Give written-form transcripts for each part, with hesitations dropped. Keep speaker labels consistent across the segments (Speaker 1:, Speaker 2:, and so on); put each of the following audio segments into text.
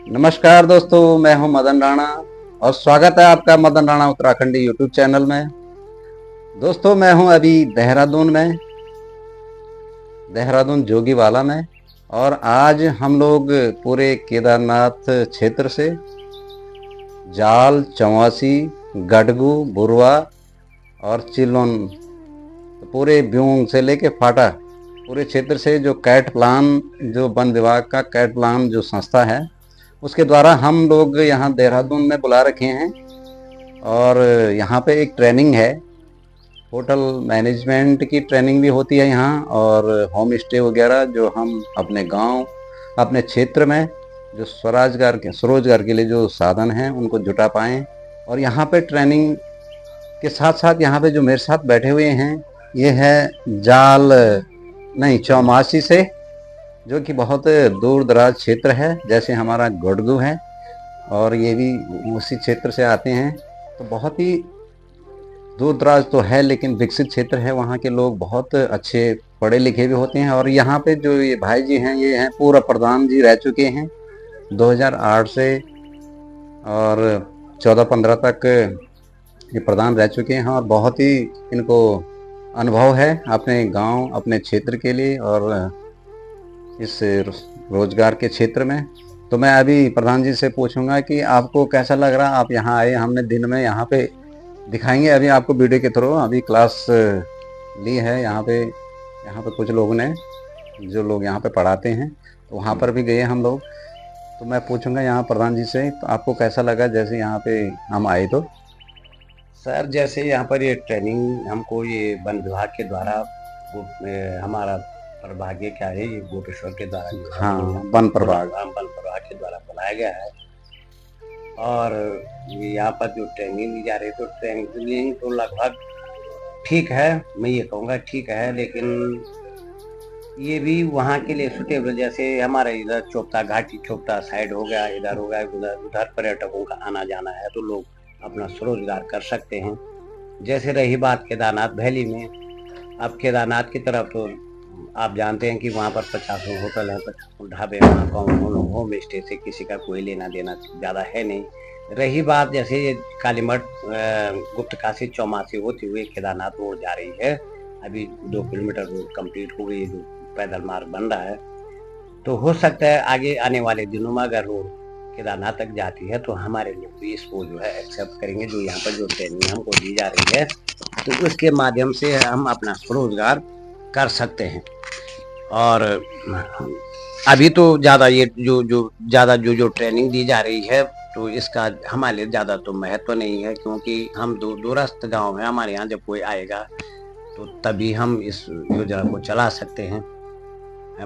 Speaker 1: नमस्कार दोस्तों, मैं हूं मदन राणा और स्वागत है आपका मदन राणा उत्तराखंडी यूट्यूब चैनल में। दोस्तों, मैं हूं अभी देहरादून जोगीवाला में, और आज हम लोग पूरे केदारनाथ क्षेत्र से जाल, चौवासी, गडगू, बुरवा और चिलोन, पूरे ब्यूंग से लेके फाटा पूरे क्षेत्र से जो कैट प्लान, जो वन विभाग का कैट प्लान जो संस्था है, उसके द्वारा हम लोग यहाँ देहरादून में बुला रखे हैं। और यहाँ पे एक ट्रेनिंग है, होटल मैनेजमेंट की ट्रेनिंग भी होती है यहाँ, और होम स्टे वगैरह जो हम अपने गांव, अपने क्षेत्र में जो स्वरोजगार के लिए जो साधन हैं उनको जुटा पाएँ। और यहाँ पे ट्रेनिंग के साथ साथ यहाँ पे जो मेरे साथ बैठे हुए हैं, ये है चौमासी से, जो कि बहुत दूर दराज क्षेत्र है, जैसे हमारा गडगू है, और ये भी उसी क्षेत्र से आते हैं। तो बहुत ही दूर दराज तो है, लेकिन विकसित क्षेत्र है। वहाँ के लोग बहुत अच्छे पढ़े लिखे भी होते हैं। और यहाँ पे जो ये भाई जी हैं, ये हैं पूर्व प्रधान जी, रह चुके हैं 2008 से और 14-15 तक ये प्रधान रह चुके हैं, और बहुत ही इनको अनुभव है अपने गांव, अपने क्षेत्र के लिए और इस रोजगार के क्षेत्र में। तो मैं अभी प्रधान जी से पूछूंगा कि आपको कैसा लग रहा, आप यहाँ आए, हमने दिन में यहाँ पे दिखाएंगे अभी आपको वीडियो के थ्रू। अभी क्लास ली है यहाँ पे कुछ लोगों ने, जो लोग यहाँ पे पढ़ाते हैं, तो वहाँ पर भी गए हम लोग। तो मैं पूछूंगा यहाँ प्रधान जी से, तो आपको कैसा लगा जैसे यहाँ पे हम आए? तो
Speaker 2: सर, जैसे यहाँ पर ये ट्रेनिंग हमको ये वन विभाग के द्वारा हमारा प्रभागीय क्या है, ये गोपेश्वर के द्वारा,
Speaker 1: हाँ, वन प्रभाग
Speaker 2: के द्वारा बनाया गया है। और यहाँ पर जो ट्रेनिंग दी जा रही है, तो ट्रेनिंग तो लगभग ठीक है, मैं ये कहूँगा ठीक है, लेकिन ये भी वहाँ के लिए सुटेबल, जैसे हमारे इधर चोपता घाटी, चोपता साइड हो गया, इधर हो गया, उधर पर्यटकों का आना जाना है, तो लोग अपना स्वरोजगार कर सकते हैं। जैसे रही बात केदारनाथ वैली में, अब केदारनाथ की तरफ तो आप जानते हैं कि वहाँ पर 50 होटल हैं, 50 ढाबे, वहाँ होम स्टे से किसी का कोई लेना देना ज़्यादा है नहीं। रही बात जैसे ये कालीमठ, गुप्तकाशी, चौमासी होती हुई केदारनाथ रोड जा रही है, अभी 2 किलोमीटर रोड कंप्लीट हो गई, जो पैदल मार्ग बन रहा है। तो हो सकता है आगे आने वाले दिनों में अगर रोड केदारनाथ तक जाती है, तो हमारे लोग भी इसको जो है एक्सेप्ट करेंगे, जो यहाँ पर जो ट्रेनिंग हमको दी जा रही है, तो उसके माध्यम से हम अपना स्वरोजगार कर सकते हैं। और अभी तो ज़्यादा ये जो ट्रेनिंग दी जा रही है, तो इसका हमारे लिए ज़्यादा तो महत्व नहीं है, क्योंकि हम दूरस्थ गाँव है हमारे यहाँ, जब कोई आएगा तो तभी हम इस योजना को चला सकते हैं।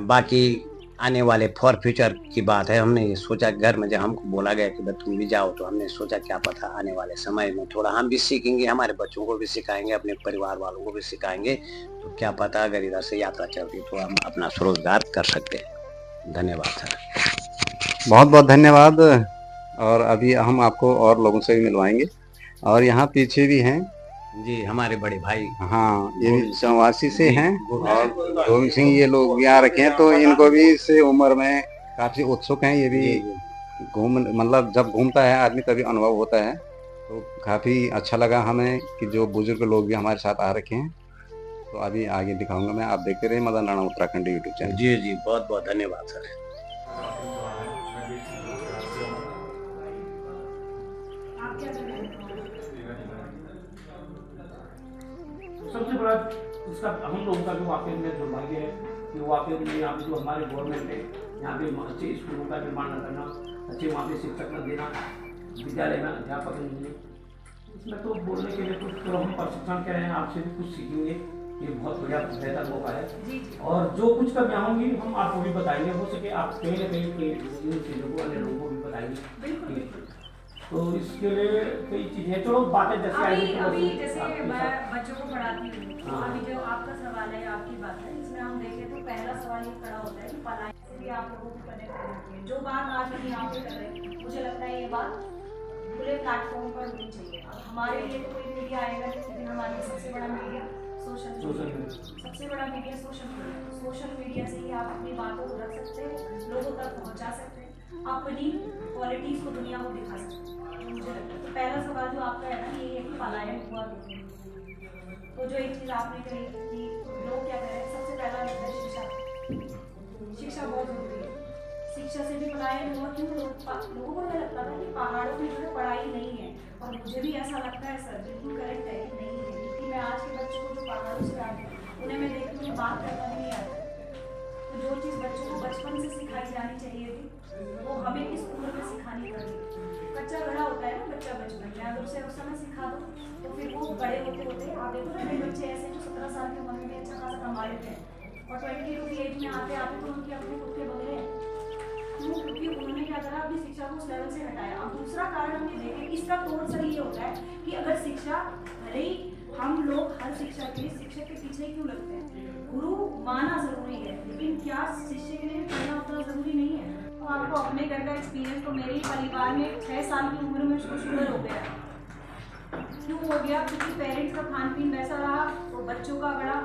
Speaker 2: बाकी आने वाले फॉर फ्यूचर की बात है, हमने ये सोचा, घर में जब हमको बोला गया कि तुम भी जाओ, तो हमने सोचा क्या पता आने वाले समय में थोड़ा हम भी सीखेंगे, हमारे बच्चों को भी सिखाएंगे, अपने परिवार वालों को भी सिखाएंगे, तो क्या पता अगर इधर से यात्रा चलती तो हम अपना स्वरोजगार कर सकते हैं। धन्यवाद सर।
Speaker 1: बहुत बहुत धन्यवाद। और अभी हम आपको और लोगों से भी मिलवाएंगे, और यहाँ पीछे भी हैं
Speaker 2: जी हमारे बड़े भाई,
Speaker 1: हाँ, ये भी चौवासी से हैं, और गोविंद सिंह, ये लोग भी आ रखे हैं। तो इनको भी इस उम्र में काफी उत्सुक हैं, ये भी मतलब जब घूमता है आदमी तभी अनुभव होता है। तो काफी अच्छा लगा हमें कि जो बुजुर्ग लोग भी हमारे साथ आ रखे हैं। तो अभी आगे दिखाऊंगा मैं, आप देखते रहिए मदन राणा उत्तराखंड यूट्यूब चैनल।
Speaker 2: जी जी, बहुत बहुत धन्यवाद सर।
Speaker 3: सबसे बड़ा इसका हम लोगों का जो वाकई में दुर्भाग्य है कि वाकई में यहाँ पे जो हमारे गवर्नमेंट है, यहाँ पे अच्छे स्कूलों का निर्माण न करना, अच्छे वहाँ पे शिक्षक न देना, विद्यालय में अध्यापक नहीं है। इसमें तो बोलने के लिए कुछ तो हम प्रशिक्षण कह रहे हैं, आपसे भी कुछ सीखेंगे, ये बहुत बढ़िया बेहतर मौका है। और जो कुछ कमियाँ होंगी हम आपको भी बताएंगे, हो सके आप कहीं ना कहीं इन चीज़ों को अन्य लोगों को भी बताएंगे। तो इसके लिए कई चीजें, चलो बातें जैसे
Speaker 4: अभी जैसे मैं बच्चों को पढ़ाती हूँ, तो अभी जो आपका सवाल है, आपकी बात है, इसमें हम देखें तो पहला सवाल ये खड़ा होता है कि पढ़ाई से भी आप लोगों को कनेक्ट करनी है। जो बात आज हम यहाँ पे कर रहे हैं, मुझे लगता है ये बात खुले प्लेटफॉर्म पर होनी चाहिए। अब हमारे लिए तो कोई मीडिया आएगा नहीं, लेकिन हमारे सबसे बड़ा मीडिया
Speaker 3: सोशल मीडिया
Speaker 4: सबसे बड़ा मीडिया सोशल मीडिया से ही आप अपनी बातों को रख सकते हैं, लोगों तक पहुंचा सकते हैं, अपनी क्वालिटीज को दुनिया को दिखा सकते हैं। मुझे लगता है तो पहला सवाल जो आपका है ना, ये है कि पलायन हुआ तो जो एक चीज़ आपने कही कि लोग क्या करें, सबसे पहला लगता है शिक्षा बहुत जरूरी है। शिक्षा से भी पलायन हुआ क्यों? लोगों को क्या लगता था कि पहाड़ों में जो है पढ़ाई नहीं है, और मुझे भी ऐसा लगता है सर, बिल्कुल करेक्ट है कि नहीं है, क्योंकि मैं आज के बच्चों को जो पहाड़ों से आते हैं उन्हें मैं देखती हूँ बात करना भी नहीं आता। तो जो चीज़ बच्चों को बचपन से सिखाई जानी चाहिए थी वो हमें इस उम्र में सिखानी पड़ेगी। बच्चा बड़ा होता है ना, बच्चा बचपन में अगर उसे उस समय सिखा दो तो फिर वो बड़े होते होते आप देखो ना, कई बच्चे ऐसे जो 17 साल की उम्र में भी अच्छा खासा कमा लेते हैं और 22 की एज में आते आते तो उनके अपने खुद के बंगले हैं। क्यों? क्योंकि उन्होंने क्या करा, अपनी शिक्षा को उस लेवल से हटाया। अब दूसरा कारण हम ये देखें, इसका तोड़ सही ये होता है कि अगर शिक्षा, भले ही हम लोग हर शिक्षा के लिए शिक्षक के पीछे क्यों लगते हैं, गुरु माना जरूरी है, लेकिन क्या शिष्य के लिए पढ़ना उतना जरूरी नहीं है? तो आपको अपने घर का एक्सपीरियंस, तो मेरे ही परिवार में 6 साल की उम्र में उसको शुगर हो गया। क्यों हो गया? क्योंकि पेरेंट्स का खान पीन वैसा रहा, तो बच्चों का बड़ा,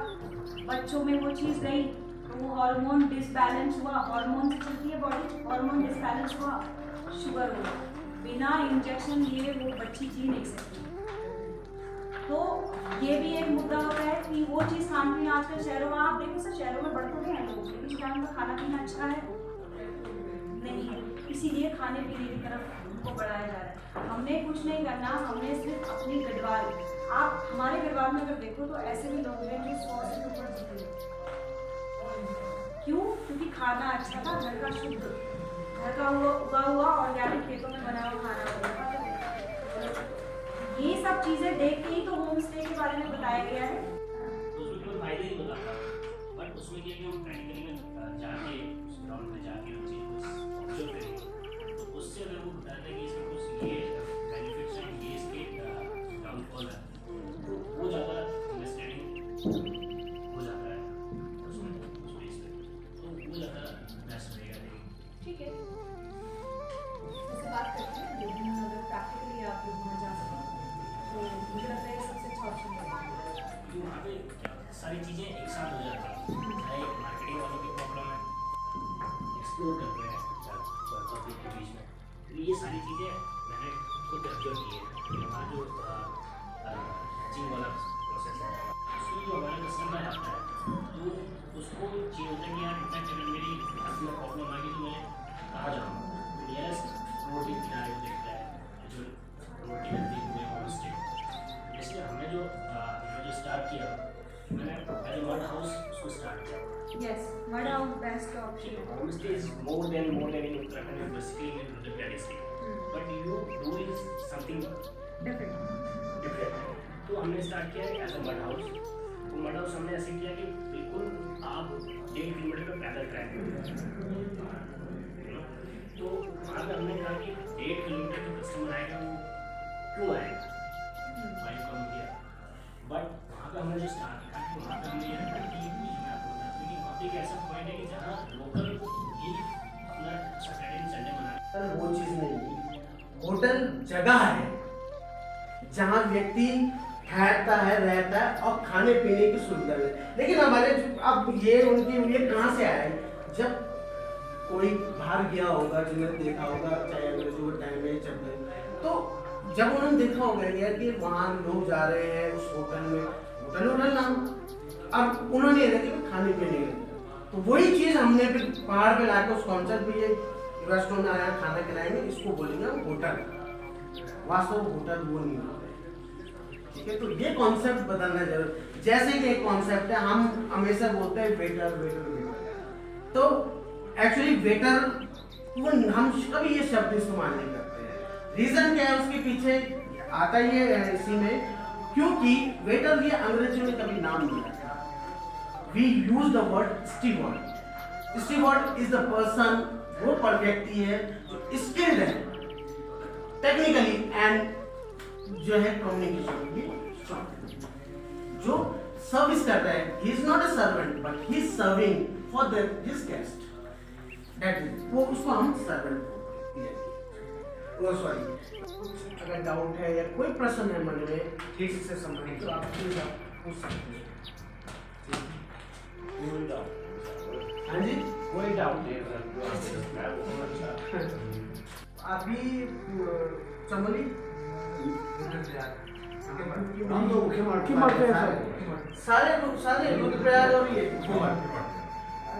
Speaker 4: बच्चों में वो चीज़ गई, तो वो हार्मोन डिसबैलेंस हुआ, हार्मोन से चलती है बॉडी, हार्मोन डिसबैलेंस हुआ, शुगर हुआ। बिना इंजेक्शन लिए वो बच्ची जी नहीं सकती। तो ये भी एक मुद्दा होता है कि वो चीज़ खान पीन आजकल शहरों में, आप देखो सर, शहरों में बढ़ तो रहे हैं लोग, लेकिन क्या उनका खाना पीना अच्छा है? नहीं है। इसीलिए खाने पीने की तरफ उनको बढ़ाया जा रहा है। हमने कुछ नहीं करना, हमने सिर्फ अपनी गढ़वाल, आप हमारे गढ़वाल में अगर देखो तो ऐसे भी लोग हैं जो 100 से ऊपर जीते हैं। क्यों? क्योंकि खाना अच्छा था, घर का शुद्ध, घर का उगा हुआ ऑर्गेनिक खेतों में बना हुआ खाना होगा। ये सब चीजें देख के ही तो होम स्टे के बारे में बताया गया है।
Speaker 5: तो उसमें कोई फायदे नहीं बताता, बट उसमें क्या कि हम प्रैक्टिकली में जाके उस ग्राउंड में जाके उस चीज़ को ऑब्जर्व करेंगे, तो उससे अगर वो बताते हैं कि इसमें कुछ ये बेनिफिट्स हैं, ये इसके डाउनफॉल है, तो वो ज़्यादा अंडरस्टैंडिंग हो जाता है उसमें, उस बेस पे, तो वो ज़्यादा बेस्ट रहेगा।
Speaker 4: ठीक है, जैसे बात करते हैं, लेकिन अगर प्रैक्टिकली आप लोग वहाँ जा सकें तो मुझे लगता है ये सबसे अच्छा ऑप्शन है।
Speaker 5: क्योंकि वहाँ पे सारी चीज़ें एक साथ हो जाती हैं, चाहे मार्केटिंग वालों की प्रॉब्लम है, एक्सप्लोर करते हैं पब्लिक के बीच में, तो ये सारी चीज़ें मैंने खुद ऑब्जर्व की है। वहाँ जो हैचिंग वाला प्रोसेस है, उसमें जो हमारा कस्टमर आता है तो उसको चाहिए होता है कि यार इतना अगर मेरी हेल्थ में प्रॉब्लम आ गई तो मैं कहाँ जाऊँ, नियरेस्ट रोटी किनारे को देखता है जो रोटी मिलती है होम स्टे। इसलिए हमने जो स्टार्ट किया, मैंने एज मड हाउस उसको स्टार्ट किया।
Speaker 4: Yes, mud house best option है।
Speaker 5: Home stay is more than in Uttarakhand is basically in Rudraprayag district, but you do is something different. तो हमने स्टार्ट किया एज अ मड हाउस। तो mud house हमने ऐसे किया कि बिल्कुल आप 1.5 किलोमीटर पे पैदल ट्रैक, तो वहाँ पर हमने कहा कि 1.5 किलोमीटर जो कस्टमर आएगा वो क्यों आएगा, वाइफ कम किया, बट वहाँ पर हमने जो स्टार्ट किया कि वहाँ पर हमने ये रखा कि मैं आपको बताता हूँ कि वहाँ पर एक ऐसा पॉइंट है कि जहाँ लोकल ये अपना सैटरडे संडे मनाते
Speaker 6: सर वो चीज़ नहीं, होटल जगह है जहाँ व्यक्ति ठहरता है, रहता है और खाने पीने की सुविधा है। लेकिन हमारे अब ये उनकी ये कहाँ से आया है? जब कोई बाहर गया होगा, जिन्हें देखा होगा, चाहे अंग्रेजों के टाइम में जब, तो जब उन्होंने देखा होगा यार कि वहाँ लोग जा रहे हैं उस होटल में, होटल नाम, अब उन्होंने ये देखा कि खाने पीने का, तो वही चीज़ हमने फिर पहाड़ पे लाकर उस कॉन्सेप्ट पे ये रेस्टोरेंट आया खाना खिलाएंगे, इसको बोलेंगे हम होटल, वास्तव होटल वो नहीं होता है। ठीक है, तो ये कॉन्सेप्ट बदलना जरूर। जैसे कि एक कॉन्सेप्ट है, हम हमेशा बोलते हैं वेटर वेटर वेटर, तो एक्चुअली वेटर वो हम कभी ये शब्द इस्तेमाल नहीं करते हैं। रीजन क्या है उसके पीछे आता ही है इसी में, क्योंकि वेटर ये अंग्रेजी में कभी नाम नहीं आता। We use the word steward. Steward is the person, वो पर व्यक्ति है जो स्किल्ड है टेक्निकली एंड जो है कम्युनिकेशन जो सर्विस कर रहा है। He is not a servant but he is serving for his guest, that is वो, उसको हम सर्वेंट बोलते हैं। सॉरी, अगर डाउट है या कोई प्रश्न है मन में ठीक से संबंधित तो आप प्लीज आप पूछ सकते हैं।
Speaker 3: होते हैं सर, जो आपने बताया वो बहुत अच्छा।
Speaker 6: अभी चमोली
Speaker 3: हम तो मुख्य मारते हैं सर।
Speaker 6: सारे रुद्रप्रयाग और ये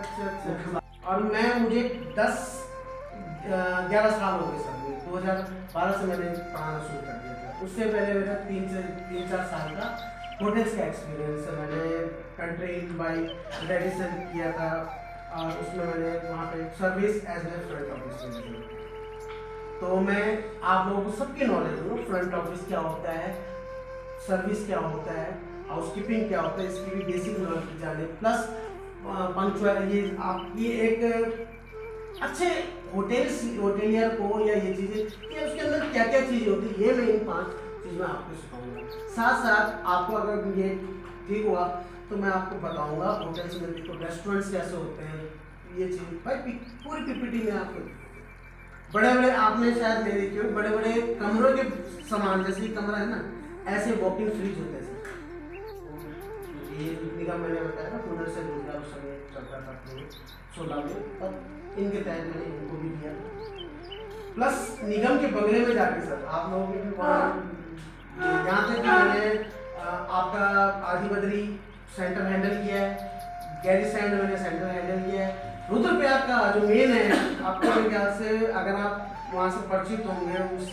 Speaker 6: अच्छा। और मुझे 11 साल हो गए सर। 2012 से मैंने पढ़ाना शुरू कर दिया था। उससे पहले मेरा 3-4 साल का होटल्स का एक्सपीरियंस है। मैंने कंट्री बाय रेडिसन किया था और उसमें मैंने वहाँ पे service as a front office में। तो मैं आप लोगों को सबकी नॉलेज दूँ, फ्रंट ऑफिस क्या होता है, सर्विस क्या होता है, हाउसकीपिंग क्या होता है, इसकी भी बेसिक नॉलेज जाने, प्लस पंक्चुअल ये एक अच्छे होटेलियर को या ये चीज़ें कि उसके अंदर क्या क्या चीज़ें होती है, ये मैं इन 5 चीज़ में आपको सिखाऊंगा। साथ साथ आपको अगर ये ठीक हुआ तो मैं आपको बताऊंगा होटल्स में देखो रेस्टोरेंट्स कैसे होते हैं, ये चीज़ भाई पूरी पीपीटी में आपको बड़े बड़े आपने शायद नहीं देखे हो, बड़े बड़े कमरों के सामान जैसे कमरा है ना, ऐसे वॉकिंग फ्रिज होते हैं। ये निगम मैंने बताया ना कूलर से रोजगार उस समय चलता था 16 में, तब इनके तहत मैंने इनको भी दिया। प्लस निगम के बंगले में जाके सर आप लोगों के भी यहाँ तक कि मैंने आपका आदि बद्री सेंटर हैंडल किया है, गैरी सैंड मैंने सेंटर हैंडल किया है। रुद्रप्रयाग का जो मेन है आपको मेरे ख्याल से अगर आप वहाँ से परिचित होंगे उस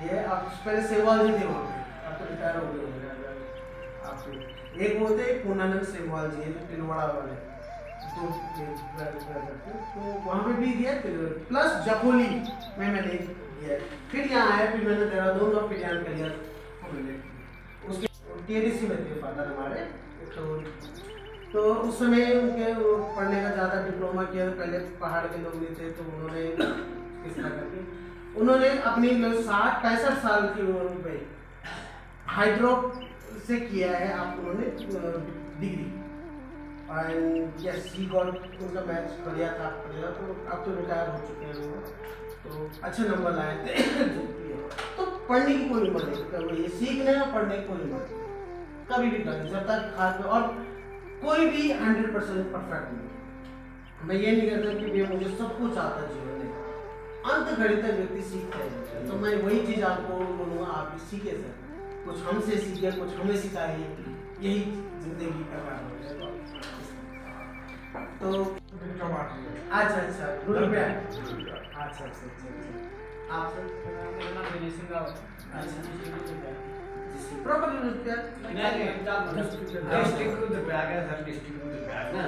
Speaker 6: ये आप पहले सेवाल जी थे वहाँ पे, आप तो रिटायर हो गए होंगे आपके। एक वो थे पूर्णानंद सेवाल जी जो पिलवाड़ा वाले, तो वहाँ पे भी दिया। प्लस जपोली में मैंने दिया, फिर यहाँ आया, फिर मैंने देहरादून और फिर यहाँ कलियर उसके TADC में थे फादर हमारे। तो उस समय उनके पढ़ने का ज़्यादा डिप्लोमा किया, पहले पहाड़ के लोग नहीं थे, तो उन्होंने किस तरह करके उन्होंने अपनी 60-65 साल की उम्र में हाइड्रो से किया है आप उन्होंने degree, and yes he got, उनका मैथ्स बढ़िया था, तो अब तो रिटायर हो चुके हैं वो, तो अच्छे नंबर लाए थे। तो पढ़ने की कोई उम्र नहीं, ये सीखने और पढ़ने की कोई उम्र कभी भी करें जब तक खास, और कोई भी 100% परफेक्ट नहीं। मैं ये नहीं कहता कि भैया मुझे सब कुछ आता जीवन में, अंत घड़ी तक व्यक्ति सीखता है। तो मैं वही चीज़ आपको बोलूँगा, आप भी सीखे सर, कुछ हमसे सीखे, कुछ हमें सिखाइए, यही जिंदगी का काम है। तो अच्छा रुद्रप्रयाग, अच्छा आप सर?
Speaker 7: मेरा नाम विनय सिंह रावत है।
Speaker 6: अच्छा प्रॉपर रुद्रप्रयाग
Speaker 7: डिस्ट्रिक्ट रुद्रप्रयाग है सर, डिस्ट्रिक्ट रुद्रप्रयाग ना।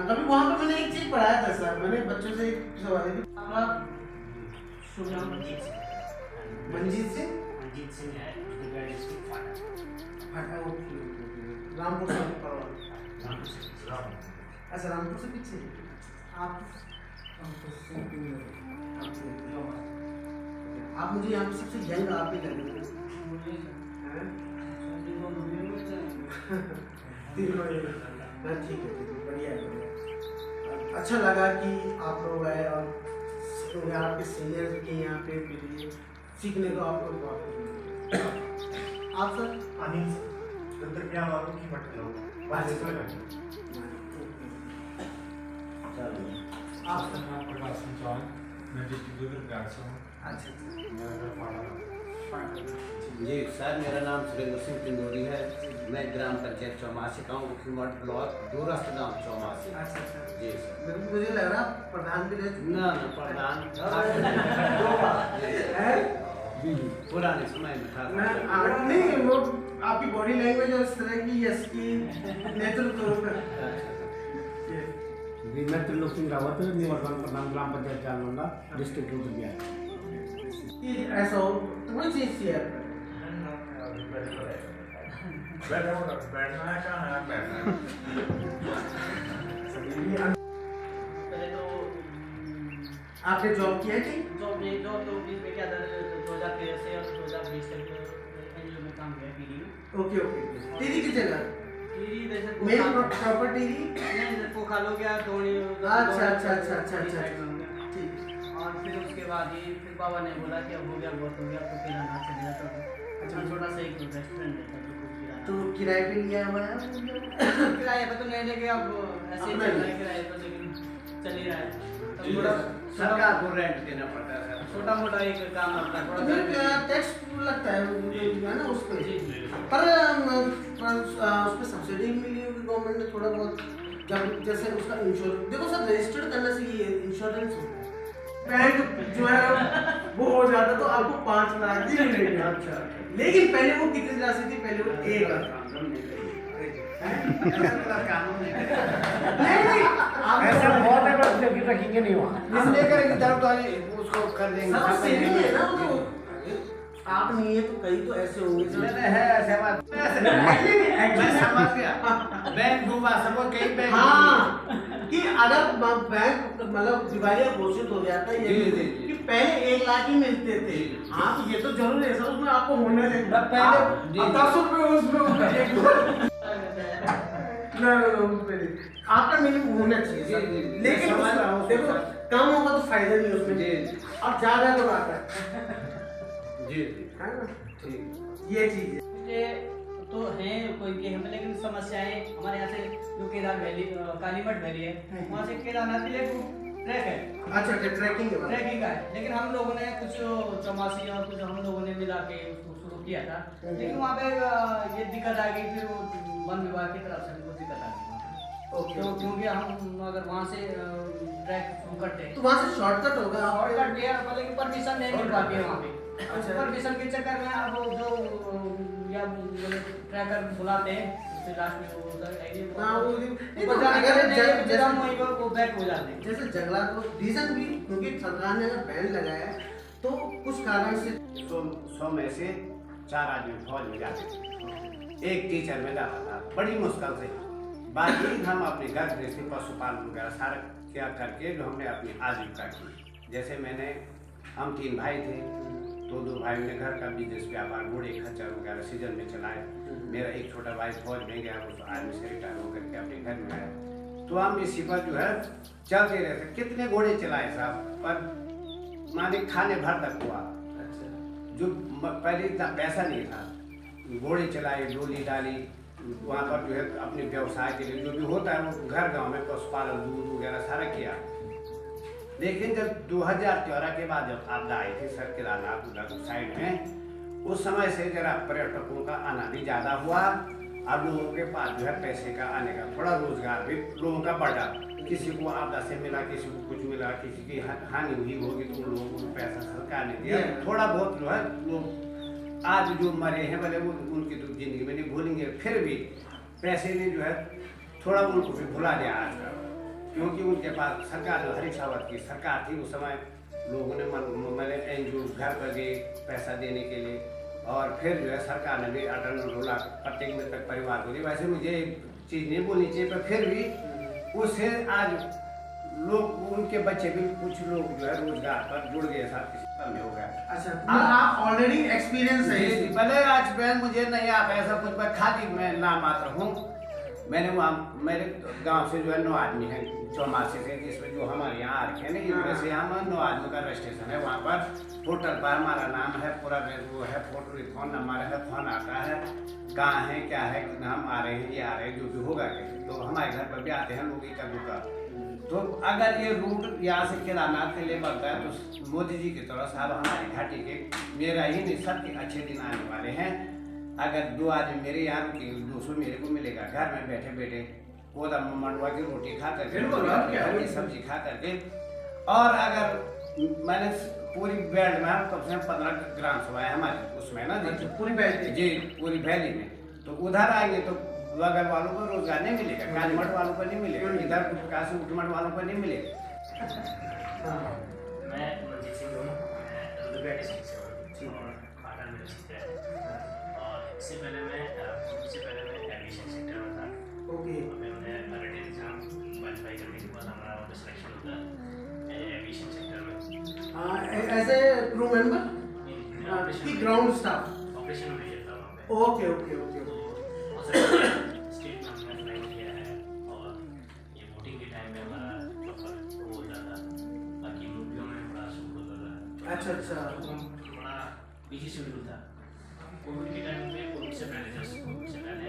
Speaker 6: कभी वहाँ पे मैंने एक चीज पढ़ाया था सर, मैंने बच्चों से एक सवाल है, आप शुभ नाम मंजीत सिंह
Speaker 5: है रुद्रप्रयाग डिस्ट्रिक्ट फाटा।
Speaker 6: रामपुर से परवार, अच्छा रामपुर से पीछे आप मुझे यहाँ पे सबसे यंग आप ही लगे ठीक है बढ़िया है। अच्छा लगा कि आप लोग आए और आपके सीनियर्स भी यहाँ पे लिए सीखने को आप लोग बहुत। आप सर?
Speaker 8: अनिल सर, रुद्रप्रयाग वालों की मट लोग
Speaker 6: आप सर?
Speaker 8: प्रकाश चौहान, मैं डिस्ट्रिक्ट रुद्रप्रयाग से हूँ।
Speaker 2: जी सर, मेरा नाम सुरेंद्र सिंह पिंडोरी है, मैं ग्राम पंचायत चौमासी का हूँ, मुखीमठ ब्लॉक दूरस्थ गाँव चौमासी।
Speaker 6: अच्छा
Speaker 2: जी सर।
Speaker 6: मुझे लग रहा प्रधान भी रह
Speaker 2: ना प्रधान पुराने समय में था।
Speaker 6: नहीं, वो आपकी बॉडी लैंग्वेज और इस तरह की यस की नेतृत्व।
Speaker 3: मैं त्रिलोक सिंह रावत, निवर्तमान प्रधान ग्राम पंचायत चालमंदा, डिस्ट्रिक्ट रुद्रप्रयाग।
Speaker 6: ऐसा हो तो वही चीज शेयर करें।
Speaker 8: बैठना है, कहाँ है बैठना है।
Speaker 7: पहले तो
Speaker 6: आपने जॉब किया थी?
Speaker 7: जॉब तो बीच में क्या था, 2013 से और 2020 तक एनजीओ में काम किया पीडी में।
Speaker 6: ओके टीरी की जगह
Speaker 7: पीडी जैसे
Speaker 6: मेन प्रॉपर्टी
Speaker 7: नहीं पोखा लो गया थोड़ी।
Speaker 6: अच्छा ठीक।
Speaker 7: और फिर उसके बाद ही फिर बाबा ने बोला कि अब हो गया बहुत हो गया, तो किराना चले जाता था। अच्छा छोटा सा एक रेस्टोरेंट है
Speaker 6: तो किराए पे लिया हुआ है?
Speaker 7: किराए पे तो नहीं लेके अब ऐसे ही चल रहा है किराए पे, लेकिन चल ही रहा है। तो थोड़ा
Speaker 2: सरकार को रेंट देना पड़ता है सर।
Speaker 7: छोटा मोटा एक काम अपना थोड़ा
Speaker 6: टैक्स लगता है जो है ना उस पर, पर उस पर सब्सिडी मिली होगी गवर्नमेंट ने थोड़ा बहुत, जब जैसे उसका इंश्योरेंस देखो सर रजिस्टर्ड करने से ये इंश्योरेंस होता है, बैंक जो है वो हो जाता तो आपको 5 लाख ही मिलेगा। अच्छा, लेकिन पहले वो कितनी राशि थी, पहले वो 1 लाख
Speaker 2: कानून
Speaker 6: नहीं
Speaker 2: ऐसा बहुत है, बस जबकि रखेंगे नहीं वहाँ हम लेकर इधर तो उसको कर देंगे।
Speaker 6: सर सेविंग है ना वो तो, आप नहीं है तो कई तो ऐसे होंगे सर।
Speaker 2: है ऐसे बात मैं समझ गया। बैंक डूबा सब कई बैंक
Speaker 6: हाँ कि अगर बैंक मतलब दिवालिया घोषित हो गया था ये कि पहले 1 लाख ही मिलते थे। हाँ तो ये तो जरूर है सर, उसमें आपको होने चाहिए पहले 10 रुपए उसमें आपका मिनिमम होना चाहिए सर, लेकिन देखो कम होगा तो फायदा नहीं उसमें, और ज्यादा तो आता है
Speaker 2: जी
Speaker 6: है ना, ठीक ये चीज है।
Speaker 7: ये तो है कोई के हमें, लेकिन समस्याएं हमारे यहाँ से जो केदार वैली कालीमठ वैली है वहाँ से केदारनाथ के लिए ट्रैक है।
Speaker 6: अच्छा ट्रैकिंग
Speaker 7: ट्रैकिंग का है, लेकिन हम लोगों ने कुछ चौमासी और कुछ हम लोगों ने मिला के उसको शुरू किया था, लेकिन वहाँ पे ये दिक्कत आ गई, फिर वो वन विभाग की तरफ से हमको दिक्कत आ गई। तो क्योंकि हम अगर वहाँ से ट्रैक शुरू करते हैं
Speaker 6: तो वहाँ से शॉर्टकट होगा,
Speaker 7: शॉर्टकट दिया, लेकिन परमिशन नहीं मिल पाती है वहाँ पे।
Speaker 6: अच्छा।
Speaker 7: परमिशन के चक्कर में अब जो या ट्रैकर बुलाते हैं फिर लास्ट में वो
Speaker 6: हाँ वो नहीं तो
Speaker 7: जैसे हम वहीं पर वो बैक हो जाते हैं।
Speaker 6: जैसे जंगलात को रीजन भी क्योंकि सरकार ने अगर बैन लगाया है तो कुछ कारण से
Speaker 2: 100 में से 4 आदमी फौज में जाते थे, एक टीचर में जाता था बड़ी मुश्किल से। बाकी हम अपने घर जैसे पशुपालन वगैरह सारा क्या करके जो हमने अपनी आजीविका की। जैसे हम 3 भाई थे, तो 2 भाइयों ने घर का बिजनेस व्यापार घोड़े खच्चर वगैरह सीजन में चलाए। मेरा एक छोटा भाई फौज में गया, उस आर्मी से रिटायर होकर के अपने घर में आया। तो हम इसी पर जो है चलते रहते, कितने घोड़े चलाए साहब, पर माने खाने भर तक हुआ। जो पहले इतना पैसा नहीं था, घोड़े चलाए, डोली डाली, वहाँ पर जो है अपने व्यवसाय के लिए जो भी होता है वो घर गांव में पशुपालन दूध वगैरह सारा किया। लेकिन जब 2013 के बाद जब आपदा आई थी सर केदारनाथ उधर साइड में, उस समय से जरा पर्यटकों का आना भी ज़्यादा हुआ। अब लोगों के पास जो है पैसे का आने का थोड़ा रोजगार भी लोगों का बढ़ा। किसी को आपदा से मिला, किसी को कुछ मिला, किसी की हानि हुई होगी तो उन लोगों को पैसा सरकार ने दिया। थोड़ा बहुत जो है लोग आज जो मरे हैं भले वो उनकी तो जिंदगी में नहीं भूलेंगे, फिर भी पैसे ने जो है थोड़ा उनको भी भुला दिया आज का, क्योंकि उनके पास सरकार जो हरीश रावत की सरकार थी उस समय लोगों ने मैंने एनजीओ घर पर गए पैसा देने के लिए, और फिर जो है सरकार ने भी 18 लाख प्रत्येक मृतक परिवार को दी। वैसे मुझे चीज़ नहीं बोलनी चाहिए, पर फिर भी उससे आज लोग उनके बच्चे भी कुछ लोग जो है रोजगार पर जुड़ गए, साथ किसी में हो गया।
Speaker 6: अच्छा आप ऑलरेडी एक्सपीरियंस है,
Speaker 2: भले एक्सपीरियंस मुझे नहीं आता ऐसा कुछ, मैं खाली मैं नाम मात्र हूँ। मैंने वहाँ मेरे गांव से जो है 9 आदमी हैं चौमासी से, जिसमें जो हमारे यहाँ आ रखे हैं ना, इनमें से हम 9 आदमी का रजिस्ट्रेशन है। वहाँ पर होटल पर हमारा नाम है, पूरा वो है, फोटो फोन नंबर है, फोन आता है कहाँ है क्या है, हम आ रहे हैं ये आ रहे हैं, जो भी होगा। तो हमारे घर पर भी आते हैं लोग इधर रुका। तो अगर ये रूट यहाँ से केदारनाथ के लिए बनता है तो मोदी जी की तरफ से अब हमारी घाटी के मेरा ही नहीं सबके अच्छे दिन आने वाले हैं। अगर 2 आदमी मेरे यहाँ रुके, 200 मेरे को मिलेगा घर में बैठे बैठे, गोदा मंडवा की रोटी खा करके, घर की सब्जी खा करके। और अगर मैंने पूरी बेल्ट में कम से कम 15 ग्राम सभा है हमारी उसमें ना
Speaker 6: पूरी वैली
Speaker 2: जी, पूरी वैली में। तो उधर आएंगे तो बगल वालों को रोजगार नहीं मिलेगा, कालीमठ वालों को नहीं मिलेगा, इधर काशी उठमठ वालों को नहीं मिलेगा।
Speaker 5: मैं मनजीत सिंह हूँ, रुद्रप्रयाग डिस्ट्रिक्ट से हूँ और पाटन में स्थित है। और इससे पहले मैं एविएशन सेक्टर में था।
Speaker 6: ओके
Speaker 5: मैंने रिटन एग्जाम क्वालिफाई करने के बाद हमारा वहाँ पे सिलेक्शन होता है एविएशन सेक्टर में
Speaker 6: एज ए क्रू मेंबर की ग्राउंड स्टाफ
Speaker 5: ऑपरेशन मैनेजर था वहाँ पे।
Speaker 6: ओके ओके ओके
Speaker 5: स्टेट में हमने अप्लाई किया है और ये वोटिंग के टाइम में हमारा प्रॉपर वो होता था, बाकी मूवियों में बड़ा शूट होता था।
Speaker 6: अच्छा
Speaker 5: बड़ा बिजी शेड्यूल था। कोविड के टाइम में कोविड से पहले तो मैंने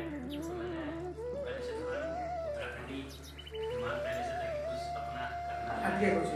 Speaker 5: पहले से थोड़ा उत्तराखंडी दिमाग पहले से था कि कुछ अपना करना है।
Speaker 6: कुछ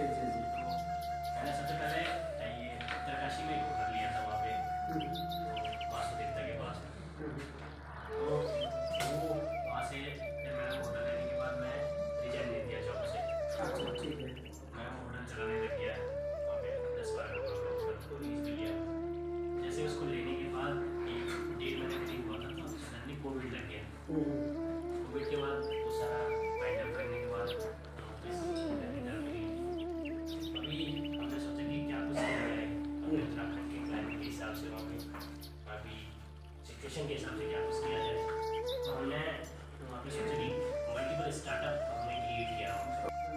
Speaker 5: स्टार्टअप हमने क्रिएट किया हो।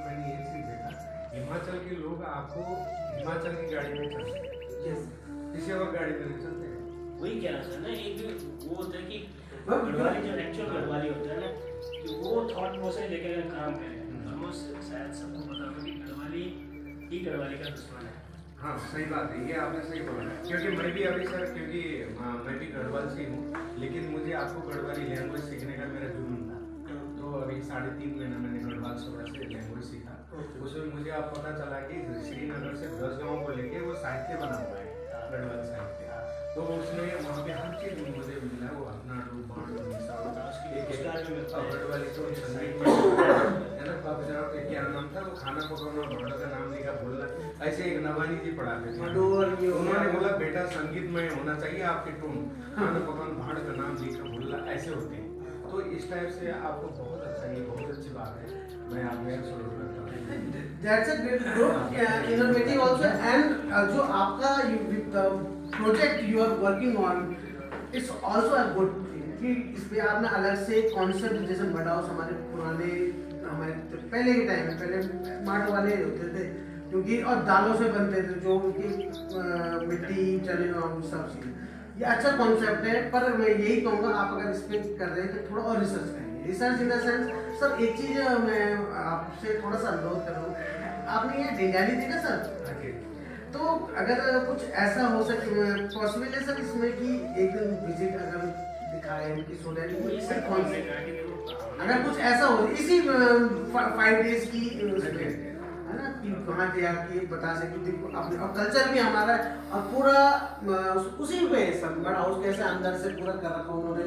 Speaker 8: मैंने ये चीज देखा, हिमाचल के लोग आपको हिमाचल की गाड़ी में चलते हैं, किसी और गाड़ी में नहीं चलते हैं।
Speaker 5: वही कह रहा सर ना, एक वो होता है कि गढ़वाली जो एक्चुअल गढ़वाली होता है ना, कि वो थॉट प्रोसेस लेकर काम करें। ऑलमोस्ट शायद सबको पता होगा कि गढ़वाली ही गढ़वाली का दुश्मन है।
Speaker 8: हाँ सही बात है, ये आपने सही बोला, क्योंकि मैं भी अभी सर, क्योंकि मैं भी गढ़वाल से हूँ, लेकिन मुझे आपको गढ़वाली लैंग्वेज सीखने का मेरा जुनून था। तो अभी 3.5 महीना मैंने गढ़वाल सभा से लैंग्वेज सीखा। उसमें मुझे अब पता चला कि श्रीनगर से 10 गाँव को लेके वो साहित्य बना हुआ है, गढ़वाल साहित्य। तो उसमें वहाँ पे हर चीज़ मुझे मिला, वो अपना रूप गढ़वाली तो संगीत में है ना, क्या नाम था वो खाना पकाना भाड़ा का नाम लिखा बोलना, ऐसे एक नवानी जी पढ़ाते थे। उन्होंने बोला बेटा संगीत में होना चाहिए आपके टोन, खाना पकाना भाड़ का नाम लिखा बोलना, ऐसे होते हैं। तो इस टाइप से आपको बहुत अच्छा, ये बहुत अच्छी बात है, मैं आपको सलूट करता हूँ।
Speaker 6: That's a great group, innovative also, and जो आपका project you are working on, it's also a good thing कि इस पे आपने अलग से कॉन्सेप्ट, जैसे बड़ा हाउस हमारे पुराने, हमारे पहले के टाइम में पहले माट वाले होते थे, क्योंकि और दालों से बनते थे जो उनकी मिट्टी चने और सब चीज़। ये अच्छा कॉन्सेप्ट है, पर मैं यही कहूँगा आप अगर इस पर कर रहे हैं तो थोड़ा और रिसर्च करेंगे। Research in the sense sir, एक चीज़ मैं आपसे थोड़ा सा अनुरोध करूँ, आपने ये डेंगाली देखा सर, तो अगर कुछ ऐसा हो सके पॉसिबल है सर इसमें कि एक दिन विजिट अगर दिखाए कि अगर कुछ ऐसा हो इसी 5 डेज की उसमें है ना, कि वहाँ जाके बता सके अपने, और कल्चर भी हमारा और पूरा उसी पे सब बड़ा हाउस कैसे अंदर से पूरा कर रखा उन्होंने,